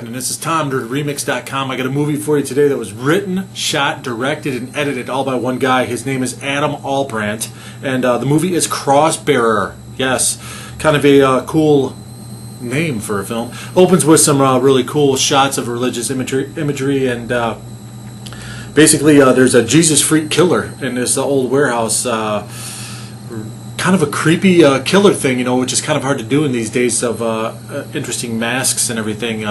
happening? This is Tom, DirtyRemix.com. I got a movie for you today that was written, shot, directed, and edited all by one guy. His name is Adam Albrandt, and the movie is Crossbearer. Yes, kind of a cool name for a film. Opens with some really cool shots of religious imagery and basically there's a Jesus freak killer in this old warehouse. Kind of a creepy killer thing, you know, which is kind of hard to do in these days of interesting masks and everything.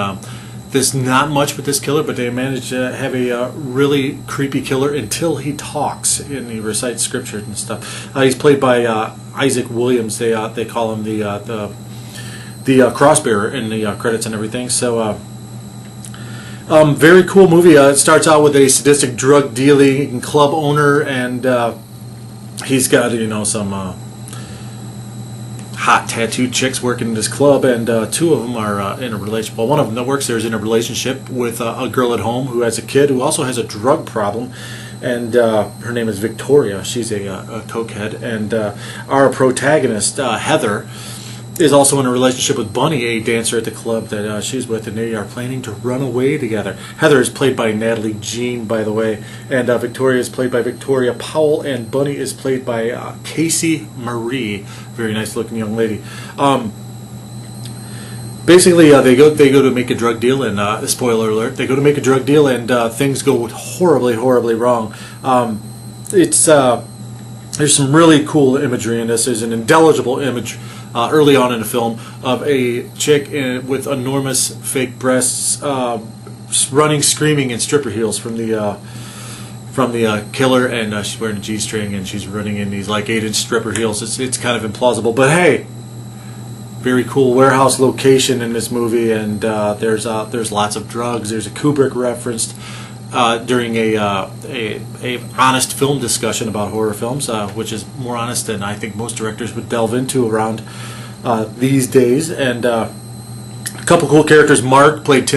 There's not much with this killer, but they managed to have a really creepy killer until he talks and he recites scriptures and stuff. He's played by Isaac Williams. They call him the Crossbearer in the credits and everything. So very cool movie. It starts out with a sadistic drug dealing club owner, and he's got, you know, some hot tattooed chicks working in this club, and two of them are in a relationship. Well, one of them that works there is in a relationship with a girl at home who has a kid who also has a drug problem, and her name is Victoria. She's a cokehead, and our protagonist, Heather, is also in a relationship with Bunny, a dancer at the club that she's with, and they are planning to run away together. Heather is played by Natalie Jean, by the way, and Victoria is played by Victoria Powell, and Bunny is played by Casey Marie, very nice looking young lady. Basically, they go to make a drug deal, and spoiler alert, they go to make a drug deal, and things go horribly wrong. There's some really cool imagery in this. There's an indelible image early on in the film of a chick with enormous fake breasts running, screaming in stripper heels from the killer, and she's wearing a G-string and she's running in these like 8-inch stripper heels. It's kind of implausible, but hey, very cool warehouse location in this movie, and there's lots of drugs. There's a Kubrick referenced during a honest film discussion about horror films, which is more honest than I think most directors would delve into around these days. And a couple cool characters. Mark, played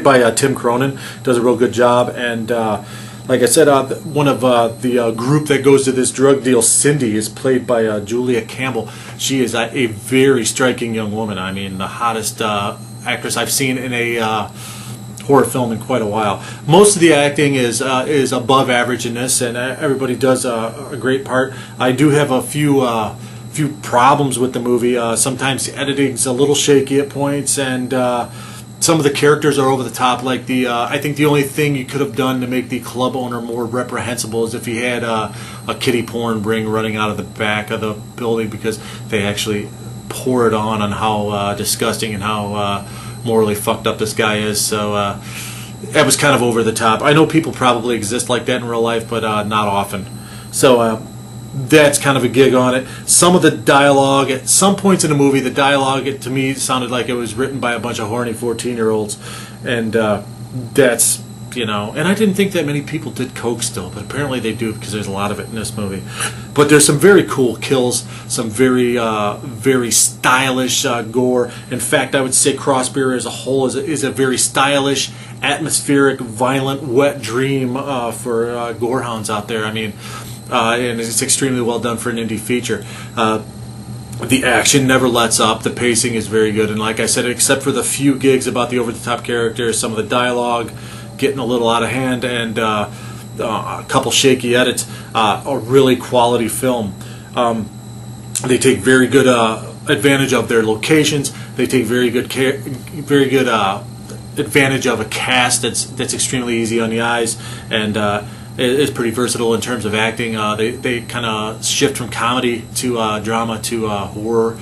by Tim Cronin, does a real good job. And like I said, one of the group that goes to this drug deal, Cindy, is played by Julia Campbell. She is a very striking young woman. I mean, the hottest actress I've seen in a horror film in quite a while. Most of the acting is above average in this, and everybody does a great part. I do have a few problems with the movie. Sometimes the editing's a little shaky at points, and some of the characters are over the top. Like I think the only thing you could have done to make the club owner more reprehensible is if he had a kiddie porn ring running out of the back of the building, because they actually pour it on how disgusting and how morally fucked up this guy is. So that was kind of over the top. I know people probably exist like that in real life, but not often. So that's kind of a gig on it. Some of the dialogue, at some points in the movie, the dialogue, to me, sounded like it was written by a bunch of horny 14-year-olds, and that's, you know, and I didn't think that many people did coke still, but apparently they do, because there's a lot of it in this movie. But there's some very cool kills, some very stylish gore. In fact, I would say Crossbearer as a whole is a very stylish, atmospheric, violent, wet dream for gorehounds out there. I mean, and it's extremely well done for an indie feature. The action never lets up. The pacing is very good, and like I said, except for the few gigs about the over-the-top characters, some of the dialogue getting a little out of hand, and a couple shaky edits, a really quality film. They take very good advantage of their locations. They take very good advantage of a cast that's extremely easy on the eyes, and it's pretty versatile in terms of acting. They kind of shift from comedy to drama to horror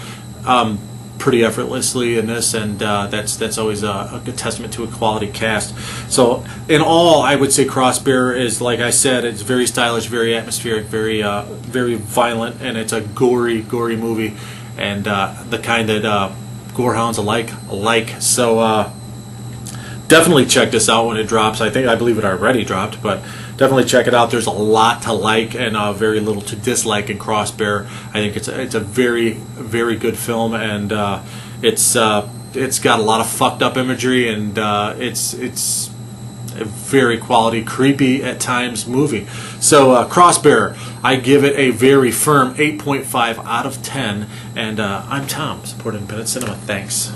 pretty effortlessly in this, and that's always a good testament to a quality cast. So in all, I would say Crossbearer is, like I said, it's very stylish, very atmospheric, very violent, and it's a gory movie, and the kind that gorehounds like. So definitely check this out when it drops. I believe it already dropped, but definitely check it out. There's a lot to like and very little to dislike in Crossbearer. I think it's a very good film, and it's got a lot of fucked up imagery, and it's a very quality, creepy at times movie. So Crossbearer, I give it a very firm 8.5 out of 10, and I'm Tom, supporting Independent Cinema. Thanks.